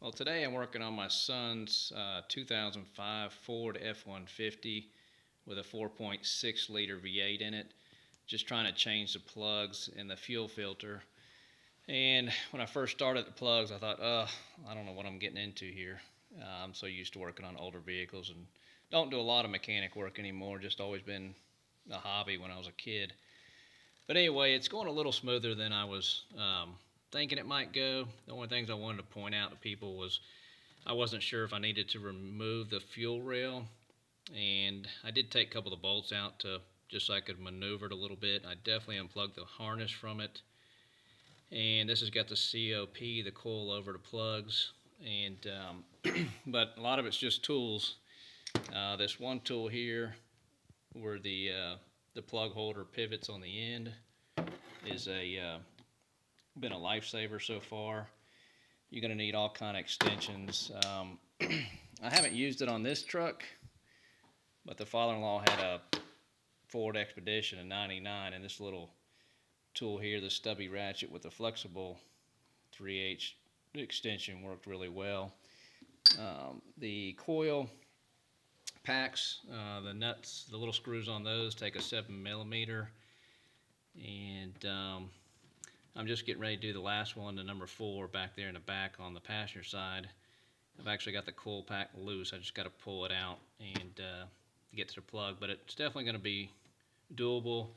Well, today I'm working on my son's 2005 Ford F150 with a 4.6 liter V8 in it. Just trying to change the plugs in the fuel filter. And when I first started the plugs, I thought, I don't know what I'm getting into here. I'm so used to working on older vehicles and don't do a lot of mechanic work anymore. Just always been a hobby when I was a kid. But anyway, it's going a little smoother than I was thinking it might go. The only things I wanted to point out to people was I wasn't sure if I needed to remove the fuel rail, and I did take a couple of the bolts out to just so I could maneuver it a little bit. I definitely unplugged the harness from it, and this has got the COP, the coil over the plugs, and but a lot of it's just tools. This one tool here, where the plug holder pivots on the end, is been a lifesaver so far. You're going to need all kind of extensions. I haven't used it on this truck, but the father-in-law had a Ford Expedition in '99, and this little tool here, the stubby ratchet with the flexible 3/8 extension, worked really well. The coil packs, the nuts, the little screws on those take a 7mm, and I'm just getting ready to do the last one, the number 4, back there in the back on the passenger side. I've actually got the coil pack loose. I just got to pull it out and get to the plug, but it's definitely going to be doable.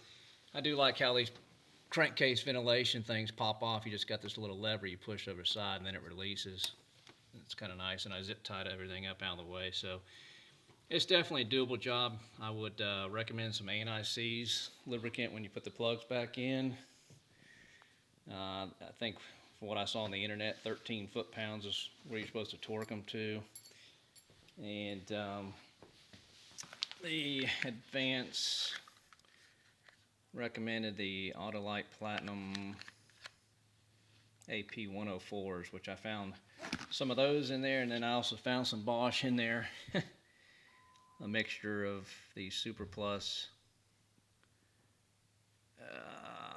I do like how these crankcase ventilation things pop off. You just got this little lever you push over the side and then it releases. It's kind of nice, and I zip tied everything up out of the way. So it's definitely a doable job. I would recommend some anti-seize lubricant when you put the plugs back in. I think from what I saw on the internet, 13 foot-pounds is where you're supposed to torque them to. And the Advance recommended the Autolite Platinum AP 104s, which I found some of those in there, and then I also found some Bosch in there. A mixture of the Super Plus.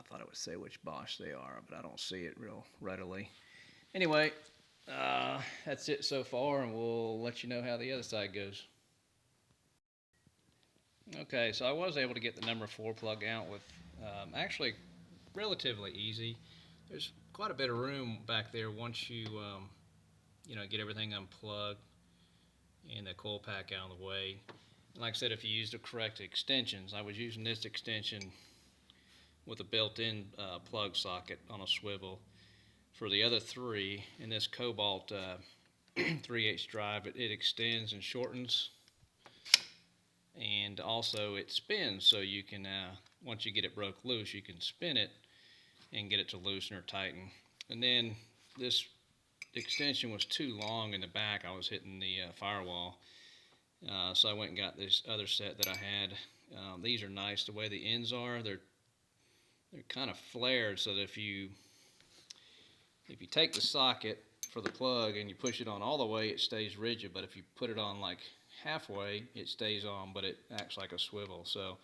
I thought it would say which Bosch they are, but I don't see it real readily. Anyway, that's it so far, and we'll let you know how the other side goes. Okay, so I was able to get the number 4 plug out with actually relatively easy. There's quite a bit of room back there once you get everything unplugged and the coil pack out of the way. And like I said, if you use the correct extensions, I was using this extension with a built-in plug socket on a swivel. For the other 3, in this Cobalt 3/8 drive, it extends and shortens, and also it spins, so you can, once you get it broke loose, you can spin it and get it to loosen or tighten. And then this extension was too long in the back. I was hitting the firewall, so I went and got this other set that I had. These are nice the way the ends are. They're kind of flared, so that if you take the socket for the plug and you push it on all the way, it stays rigid, but if you put it on like halfway, it stays on, but it acts like a swivel. So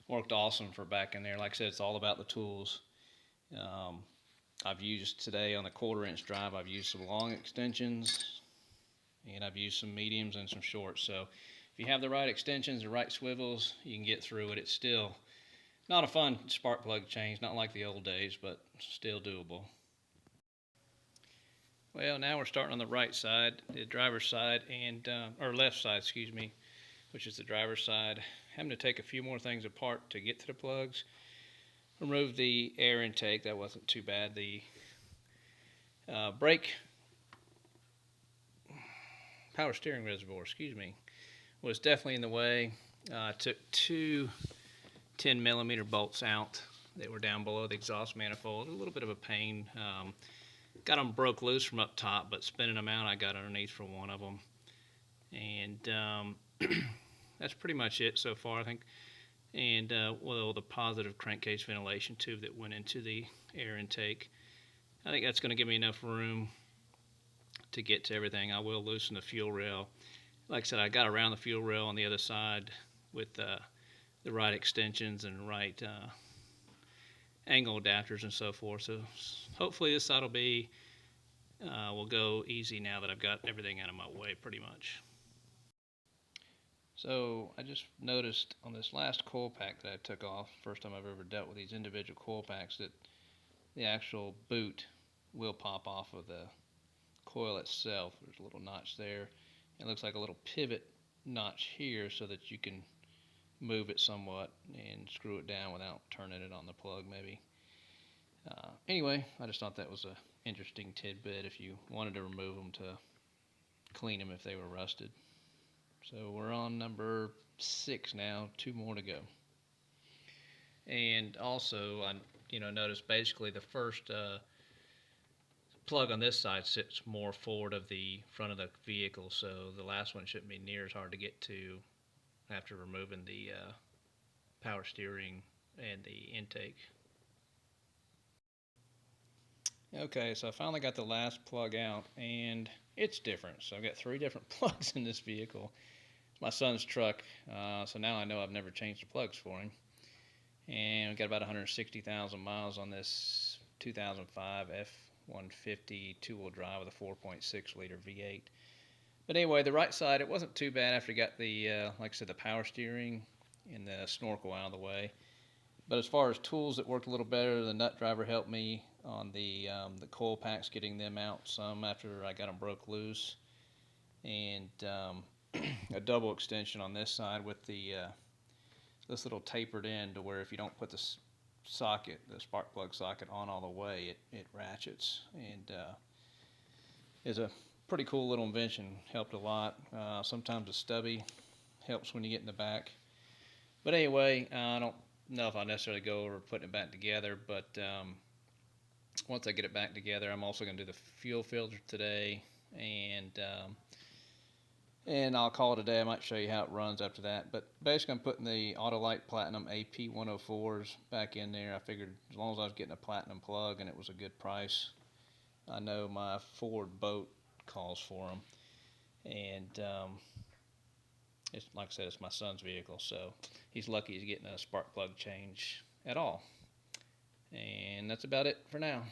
worked awesome for back in there. Like I said, it's all about the tools. I've used today on the 1/4-inch drive, I've used some long extensions, and I've used some mediums and some shorts. So if you have the right extensions, the right swivels, you can get through it. It's still not a fun spark plug change, not like the old days, but still doable. Well, now we're starting on the right side, the driver's side, and or left side, excuse me, which is the driver's side. Having to take a few more things apart to get to the plugs. Remove the air intake. That wasn't too bad. The brake power steering reservoir, excuse me, was definitely in the way. I took 2 10mm bolts out. They were down below the exhaust manifold. A little bit of a pain. Got them broke loose from up top, but spinning them out, I got underneath for one of them. And that's pretty much it so far, I think. And well, the positive crankcase ventilation tube that went into the air intake. I think that's going to give me enough room to get to everything. I will loosen the fuel rail. Like I said, I got around the fuel rail on the other side with the right extensions and right angle adapters and so forth. So hopefully this side will be will go easy now that I've got everything out of my way pretty much. So I just noticed on this last coil pack that I took off, first time I've ever dealt with these individual coil packs, that the actual boot will pop off of the coil itself. There's a little notch there. It looks like a little pivot notch here so that you can move it somewhat and screw it down without turning it on the plug maybe. Anyway, I just thought that was a interesting tidbit if you wanted to remove them to clean them if they were rusted. So we're on number 6 now, 2 more to go. And also, I noticed basically the first plug on this side sits more forward of the front of the vehicle, so the last one shouldn't be near as hard to get to after removing the power steering and the intake. Okay, so I finally got the last plug out, and it's different. So I've got 3 different plugs in this vehicle. It's my son's truck, so now I know I've never changed the plugs for him. And we've got about 160,000 miles on this 2005 F150 two-wheel drive with a 4.6 liter V8. But anyway, the right side, it wasn't too bad after you got the, like I said, the power steering and the snorkel out of the way. But as far as tools, it worked a little better. The nut driver helped me on the coil packs, getting them out some after I got them broke loose. And a double extension on this side with the this little tapered end to where if you don't put the socket, the spark plug socket on all the way, it ratchets, and is a pretty cool little invention. Helped a lot. Sometimes a stubby helps when you get in the back. But anyway, I don't know if I'll necessarily go over putting it back together, but once I get it back together, I'm also going to do the fuel filter today, and I'll call it a day. I might show you how it runs after that. But basically, I'm putting the Autolite Platinum AP 104s back in there. I figured as long as I was getting a platinum plug and it was a good price, I know my Ford boat calls for them. And it's like I said, it's my son's vehicle, so he's lucky he's getting a spark plug change at all. And that's about it for now.